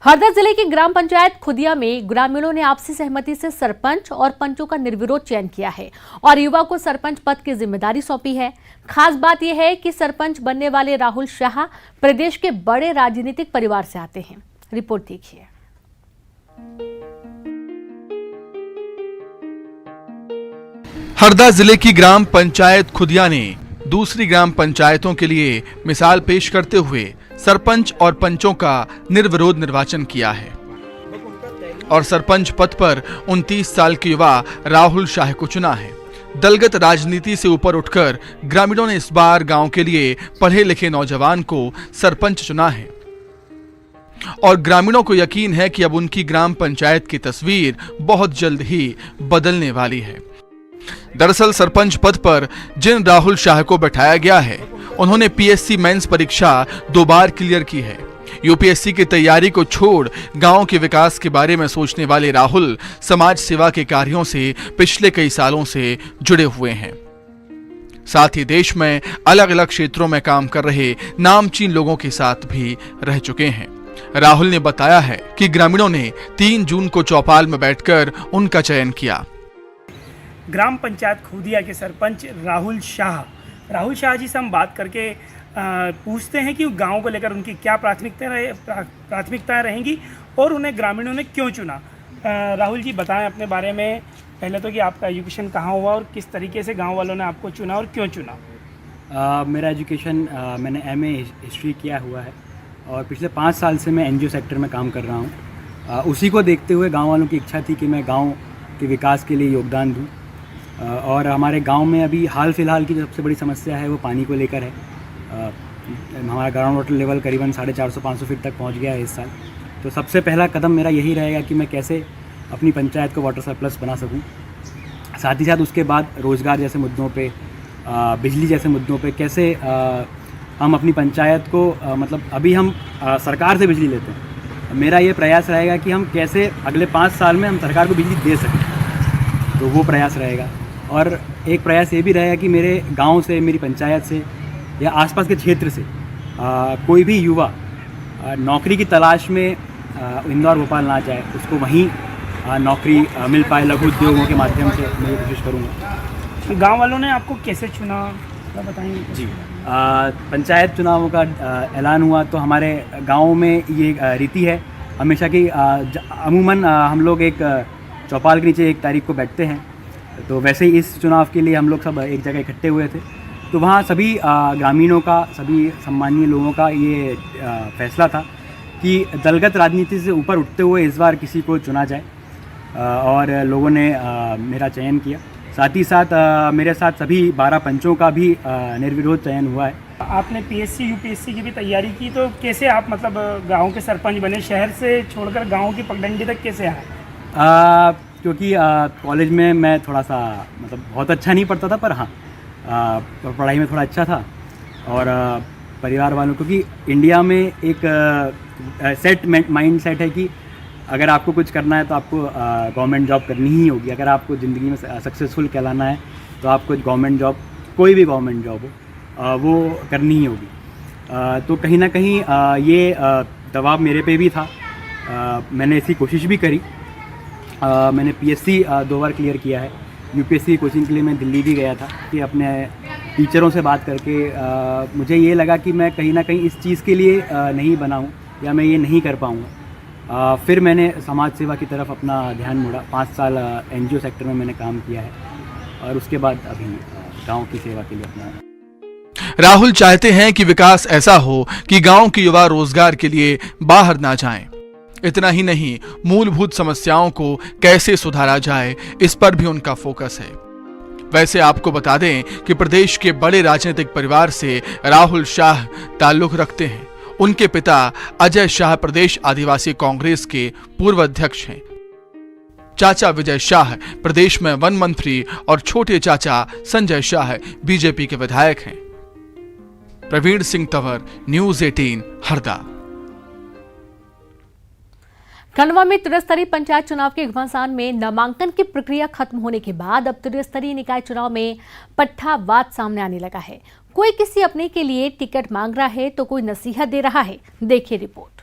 हरदा जिले की ग्राम पंचायत खुदिया में ग्रामीणों ने आपसी सहमति से सरपंच और पंचों का निर्विरोध चयन किया है और युवा को सरपंच पद की जिम्मेदारी सौंपी है। खास बात यह है कि सरपंच बनने वाले राहुल शाह प्रदेश के बड़े राजनीतिक परिवार से आते हैं। रिपोर्ट देखिए। हरदा जिले की ग्राम पंचायत खुदिया ने दूसरी ग्राम पंचायतों के लिए मिसाल पेश करते हुए सरपंच और पंचों का निर्विरोध निर्वाचन किया है और सरपंच पद पर 29 साल के युवा राहुल शाह को चुना है। दलगत राजनीति से ऊपर उठकर ग्रामीणों ने इस बार गांव के लिए पढ़े लिखे नौजवान को सरपंच चुना है और ग्रामीणों को यकीन है कि अब उनकी ग्राम पंचायत की तस्वीर बहुत जल्द ही बदलने वाली है। दरअसल सरपंच पद पर जिन राहुल शाह को बैठाया गया है उन्होंने पीएससी मेंस परीक्षा 2 बार क्लियर की है। यूपीएससी की तैयारी को छोड़ गांव के विकास के बारे में सोचने वाले राहुल समाज सेवा के कार्यों से पिछले कई सालों से जुड़े हुए हैं। साथ ही देश में अलग अलग क्षेत्रों में काम कर रहे नामचीन लोगों के साथ भी रह चुके हैं। राहुल ने बताया है कि ग्रामीणों ने 3 जून को चौपाल में बैठकर उनका चयन किया। ग्राम पंचायत खुदिया के सरपंच राहुल शाह जी से हम बात करके पूछते हैं कि गांव को लेकर उनकी क्या प्राथमिकताएं रहेंगी और उन्हें ग्रामीणों ने क्यों चुना। राहुल जी बताएं अपने बारे में, पहले तो कि आपका एजुकेशन कहाँ हुआ और किस तरीके से गांव वालों ने आपको चुना और क्यों चुना। मेरा एजुकेशन मैंने एमए हिस्ट्री किया हुआ है और पिछले 5 साल से मैं एनजीओ सेक्टर में काम कर रहा हूँ। उसी को देखते हुए गाँव वालों की इच्छा थी कि मैं गाँव के विकास के लिए योगदान दूँ और हमारे गांव में अभी हाल फिलहाल की जो सबसे बड़ी समस्या है वो पानी को लेकर है। हमारा ग्राउंड वाटर लेवल करीबन 450-500 फीट तक पहुंच गया है इस साल। तो सबसे पहला कदम मेरा यही रहेगा कि मैं कैसे अपनी पंचायत को वाटर सरप्लस बना सकूं। साथ ही साथ उसके बाद रोज़गार जैसे मुद्दों पे, बिजली जैसे मुद्दों पे कैसे हम अपनी पंचायत को मतलब अभी हम सरकार से बिजली लेते हैं, मेरा ये प्रयास रहेगा कि हम कैसे अगले 5 साल में हम सरकार को बिजली दे सकें। तो वो प्रयास रहेगा और एक प्रयास ये भी रहेगा कि मेरे गांव से, मेरी पंचायत से या आसपास के क्षेत्र से कोई भी युवा नौकरी की तलाश में इंदौर भोपाल ना जाए, उसको वहीं नौकरी मिल पाए लघु उद्योगों के माध्यम से। मैं ये कोशिश करूँगा। गांव वालों ने आपको कैसे चुना बताएंगे जी। पंचायत चुनावों का ऐलान हुआ तो हमारे गाँव में ये रीति है हमेशा की, अमूमन हम लोग एक चौपाल के नीचे 1 तारीख को बैठते हैं। तो वैसे ही इस चुनाव के लिए हम लोग सब एक जगह इकट्ठे हुए थे। तो वहाँ सभी ग्रामीणों का, सभी सम्मानीय लोगों का ये फैसला था कि दलगत राजनीति से ऊपर उठते हुए इस बार किसी को चुना जाए और लोगों ने मेरा चयन किया। साथ ही साथ मेरे साथ सभी 12 पंचों का भी निर्विरोध चयन हुआ है। आपने पीएससी यूपीएससी की भी तैयारी की, तो कैसे आप मतलब गाँव के सरपंच बने? शहर से छोड़कर गाँव की पगडंडी तक कैसे आए? क्योंकि कॉलेज में मैं थोड़ा सा मतलब बहुत अच्छा नहीं पढ़ता था, पर हाँ पढ़ाई में थोड़ा अच्छा था और परिवार वालों, क्योंकि इंडिया में एक माइंड सेट है कि अगर आपको कुछ करना है तो आपको गवर्नमेंट जॉब करनी ही होगी। अगर आपको ज़िंदगी में सक्सेसफुल कहलाना है तो आपको गवर्नमेंट जॉब, कोई भी गवर्नमेंट जॉब हो, वो करनी ही होगी। तो कहीं ना कहीं ये दबाव मेरे पे भी था। मैंने ऐसी कोशिश भी करी। मैंने पीएससी 2 बार क्लियर किया है। यूपीएससी कोचिंग के लिए मैं दिल्ली भी गया था कि अपने टीचरों से बात करके मुझे ये लगा कि मैं कहीं ना कहीं इस चीज़ के लिए नहीं बना हूँ या मैं ये नहीं कर पाऊँगा। फिर मैंने समाज सेवा की तरफ अपना ध्यान मोड़ा। 5 साल एनजीओ सेक्टर में मैंने काम किया है और उसके बाद अभी गाँव की सेवा के लिए अपना। राहुल चाहते हैं कि विकास ऐसा हो कि गांव के युवा रोजगार के लिए बाहर ना जाएं। इतना ही नहीं, मूलभूत समस्याओं को कैसे सुधारा जाए, इस पर भी उनका फोकस है। वैसे आपको बता दें कि प्रदेश के बड़े राजनीतिक परिवार से राहुल शाह ताल्लुक रखते हैं। उनके पिता अजय शाह प्रदेश आदिवासी कांग्रेस के पूर्व अध्यक्ष हैं। चाचा विजय शाह प्रदेश में वन मंत्री और छोटे चाचा संजय शाह बीजेपी के विधायक हैं। प्रवीण सिंह तंवर, न्यूज़ 18, हरदा। खंडवा में त्रिस्तरीय पंचायत चुनाव के घमासान में नामांकन की प्रक्रिया खत्म होने के बाद अब त्रिस्तरीय निकाय चुनाव में पट्टावाद सामने आने लगा है। कोई किसी अपने के लिए टिकट मांग रहा है तो कोई नसीहत दे रहा है। देखिए रिपोर्ट।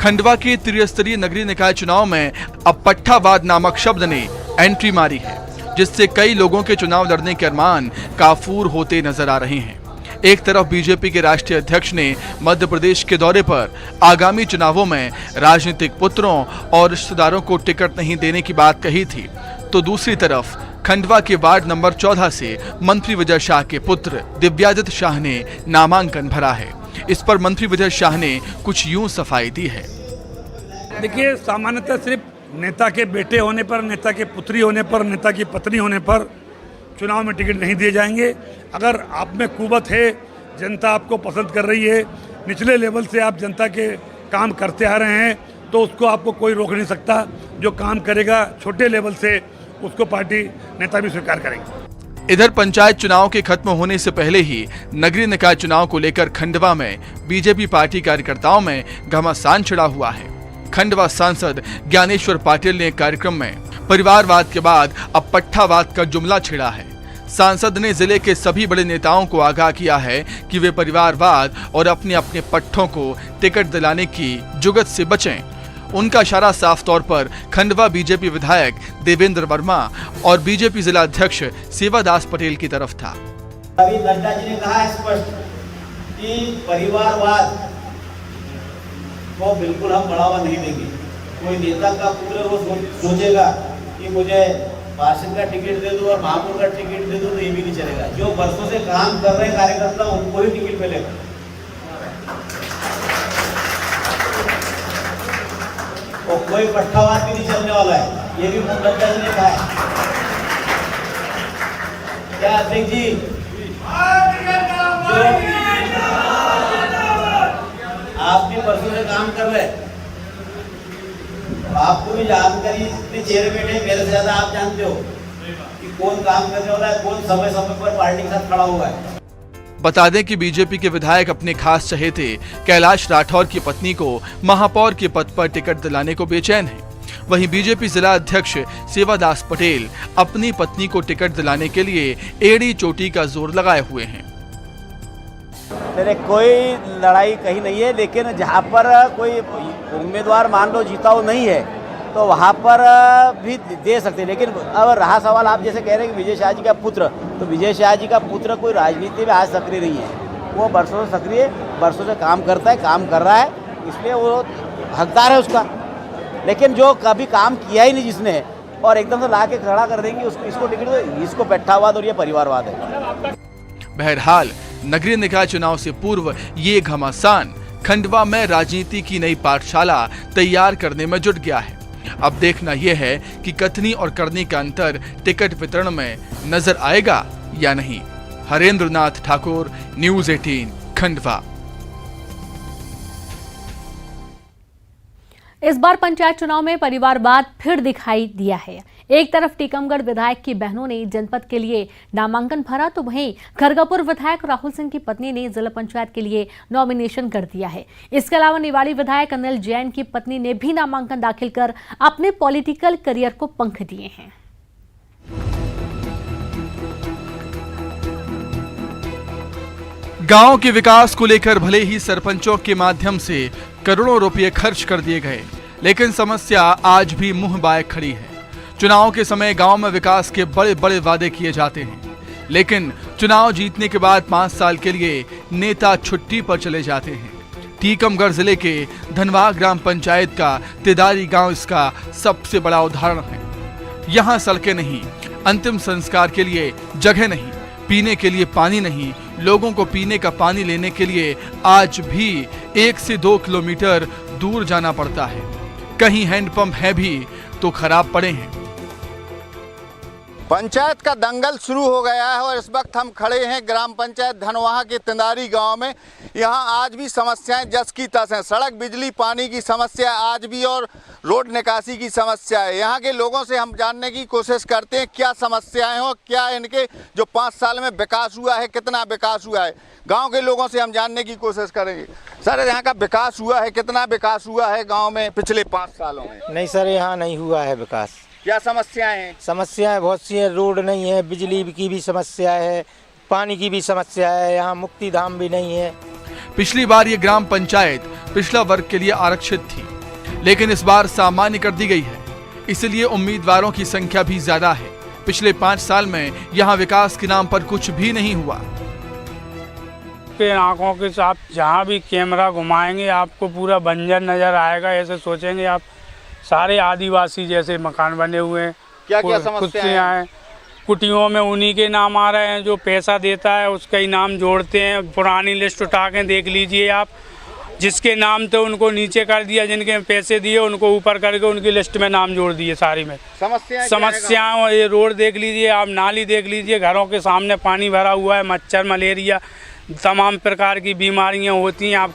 खंडवा के त्रिस्तरीय नगरीय निकाय चुनाव में अब पट्टावाद नामक शब्द ने एंट्री मारी है, जिससे कई लोगों के चुनाव लड़ने के अरमान काफूर होते नजर आ रहे हैं। एक तरफ बीजेपी के राष्ट्रीय अध्यक्ष ने मध्य प्रदेश के दौरे पर आगामी चुनावों में राजनीतिक पुत्रों और रिश्तेदारों को टिकट नहीं देने की बात कही थी, तो दूसरी तरफ खंडवा के वार्ड नंबर 14 से मंत्री विजय शाह के पुत्र दिव्यादित्य शाह ने नामांकन भरा है। इस पर मंत्री विजय शाह ने कुछ यूं सफाई दी है। देखिए, सामान्यतः सिर्फ नेता के बेटे होने पर, नेता के पुत्री होने पर, नेता की पत्नी होने पर चुनाव में टिकट नहीं दिए जाएंगे। अगर आप में कुवत है, जनता आपको पसंद कर रही है, निचले लेवल से आप जनता के काम करते आ रहे हैं, तो उसको आपको कोई रोक नहीं सकता। जो काम करेगा छोटे लेवल से, उसको पार्टी नेता भी स्वीकार करेंगे। इधर पंचायत चुनाव के खत्म होने से पहले ही नगरीय निकाय चुनाव को लेकर खंडवा में बीजेपी पार्टी कार्यकर्ताओं में घमासान छिड़ा हुआ है। खंडवा सांसद ज्ञानेश्वर पाटिल ने कार्यक्रम में परिवारवाद के बाद अब पट्टावाद का जुमला छेड़ा है। सांसद ने जिले के सभी बड़े नेताओं को आगाह किया है कि वे परिवारवाद और अपने अपने पट्टों को टिकट दिलाने की जुगत से बचें। उनका इशारा साफ तौर पर खंडवा बीजेपी विधायक देवेंद्र वर्मा और बीजेपी जिला अध्यक्ष सेवादास पटेल की तरफ था। अभी नड्डा जी ने कहा स्पष्ट कि परिवारवाद को बिल्कुल हम बढ़ावा नहीं देंगे। कोई नेता का पुत्र वो सोचेगा कि मुझे पार्षद का टिकट दे दो और महापौर का टिकट दे दो, तो ये भी नहीं चलेगा। जो वर्षों से काम कर रहे कार्यकर्ता उनको ही टिकट मिलेगा। और कोई पट्टावाद भी नहीं चलने वाला है, ये भी नड्डा जी ने कहा है। क्या अध्यक्ष जी, आप भी वर्षों से काम कर रहे हैं, आपको भी जानकारी, इतने चेहरे बैठे, मेरे से ज्यादा आप जानते हो कि कौन काम करने वाला है, कौन समय समय पर पार्टी के साथ खड़ा हुआ है। बता दें कि बीजेपी के विधायक अपने खास चहेते कैलाश राठौर की पत्नी को महापौर के पद पर टिकट दिलाने को बेचैन हैं। वहीं बीजेपी जिला अध्यक्ष सेवादास पटेल अपनी पत्नी को टिकट दिलाने के लिए एड़ी चोटी का जोर लगाए हुए हैं। मेरे कोई लड़ाई कहीं नहीं है, लेकिन जहाँ पर कोई उम्मीदवार मान लो जीता हो नहीं है, तो वहाँ पर भी दे सकते हैं। लेकिन अब रहा सवाल, आप जैसे कह रहे हैं कि विजय शाह जी का पुत्र, तो विजय शाह जी का पुत्र कोई राजनीति में आज सक्रिय नहीं है। वो वर्षों से सक्रिय, वर्षों से काम करता है, काम कर रहा है, इसलिए वो हकदार है उसका। लेकिन जो कभी काम किया ही नहीं जिसने, और एकदम से ला के खड़ा कर देंगे इसको टिकट दो, इसको पट्टावाद और ये परिवारवाद है। बहरहाल नगरीय निकाय चुनाव से पूर्व ये घमासान खंडवा में राजनीति की नई पाठशाला तैयार करने में जुट गया है। अब देखना यह है कि कथनी और करनी का अंतर टिकट वितरण में नजर आएगा या नहीं। हरेंद्र नाथ ठाकुर, न्यूज़ 18 खंडवा। इस बार पंचायत चुनाव में परिवारवाद फिर दिखाई दिया है। एक तरफ टीकमगढ़ विधायक की बहनों ने जनपद के लिए नामांकन भरा, तो वहीं खरगापुर विधायक राहुल सिंह की पत्नी ने जिला पंचायत के लिए नॉमिनेशन कर दिया है। इसके अलावा निवाड़ी विधायक अनिल जैन की पत्नी ने भी नामांकन दाखिल कर अपने पॉलिटिकल करियर को पंख दिए हैं। गांव के विकास को लेकर भले ही सरपंचों के माध्यम से करोड़ों रुपए खर्च कर दिए गए, लेकिन समस्या आज भी मुंह बाए खड़ी है। चुनाव के समय गांव में विकास के बड़े बड़े वादे किए जाते हैं, लेकिन चुनाव जीतने के बाद 5 साल के लिए नेता छुट्टी पर चले जाते हैं। टीकमगढ़ जिले के धनवा ग्राम पंचायत का तिदारी गांव इसका सबसे बड़ा उदाहरण है। यहाँ सड़कें नहीं, अंतिम संस्कार के लिए जगह नहीं, पीने के लिए पानी नहीं, लोगों को पीने का पानी लेने के लिए आज भी 1 से 2 किलोमीटर दूर जाना पड़ता है। कहीं हैंडपंप है भी तो खराब पड़े हैं। पंचायत का दंगल शुरू हो गया है और इस वक्त हम खड़े हैं ग्राम पंचायत धनवाहा के तिंदारी गांव में। यहां आज भी समस्याएं जस की तस हैं। सड़क, बिजली, पानी की समस्या आज भी और रोड निकासी की समस्या है। यहां के लोगों से हम जानने की कोशिश करते हैं क्या समस्याएं हो, क्या इनके जो 5 साल में विकास हुआ है, कितना विकास हुआ है। गाँव के लोगों से हम जानने की कोशिश करेंगे। सर, यहाँ का विकास हुआ है, कितना विकास हुआ है गाँव में पिछले 5 सालों में? नहीं सर, यहाँ नहीं हुआ है विकास। क्या समस्याएं हैं? समस्याएं बहुत सी हैं। रोड नहीं है, बिजली की भी समस्या है, पानी की भी समस्या है, यहाँ मुक्ति धाम भी नहीं है। पिछली बार ये ग्राम पंचायत पिछड़ा वर्ग के लिए आरक्षित थी, लेकिन इस बार सामान्य कर दी गई है। इसलिए उम्मीदवारों की संख्या भी ज्यादा है। पिछले 5 साल में यहाँ विकास के नाम पर कुछ भी नहीं हुआ। के आंखों के साथ जहाँ भी कैमरा घुमाएंगे आपको पूरा बंजर नजर आएगा। ऐसे सोचेंगे आप सारे आदिवासी जैसे मकान बने हुए हैं। क्या समस्याएं हैं? कुटियों में उन्हीं के नाम आ रहे हैं, जो पैसा देता है उसका ही नाम जोड़ते हैं। पुरानी लिस्ट उठा के देख लीजिए आप, जिसके नाम थे उनको नीचे कर दिया, जिनके पैसे दिए उनको ऊपर करके उनकी लिस्ट में नाम जोड़ दिए सारी में। समस्याएं ये रोड देख लीजिए आप, नाली देख लीजिए, घरों के सामने पानी भरा हुआ है, मच्छर मलेरिया तमाम प्रकार की बीमारियां होती हैं। आप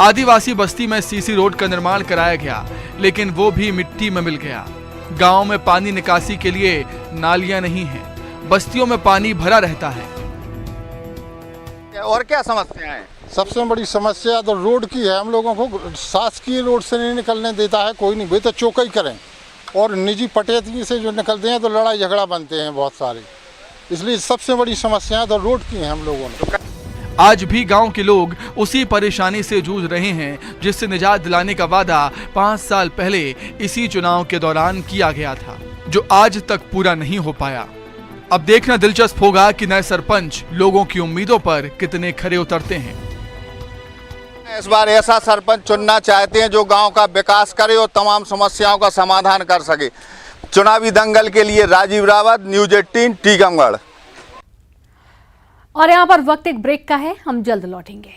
आदिवासी बस्ती में सीसी रोड का निर्माण कराया गया, लेकिन वो भी मिट्टी में मिल गया। गांव में पानी निकासी के लिए नालियां नहीं हैं, बस्तियों में पानी भरा रहता है। और क्या समस्या है? सबसे बड़ी समस्या तो रोड की है। हम लोगों को शासकीय रोड से नहीं निकलने देता है कोई नहीं, वे तो चौकई करें, और निजी पटेती से जो निकलते हैं तो लड़ाई झगड़ा बनते हैं बहुत सारे। इसलिए सबसे बड़ी समस्या तो रोड की है हम लोगों ने। आज भी गांव के लोग उसी परेशानी से जूझ रहे हैं जिससे निजात दिलाने का वादा 5 साल पहले इसी चुनाव के दौरान किया गया था, जो आज तक पूरा नहीं हो पाया। अब देखना दिलचस्प होगा कि नए सरपंच लोगों की उम्मीदों पर कितने खरे उतरते हैं। इस बार ऐसा सरपंच चुनना चाहते हैं जो गांव का विकास करे और तमाम समस्याओं का समाधान कर सके। चुनावी दंगल के लिए राजीव रावत, न्यूज़ 18 टीकमगढ़। और यहाँ पर वक्त एक ब्रेक का है, हम जल्द लौटेंगे।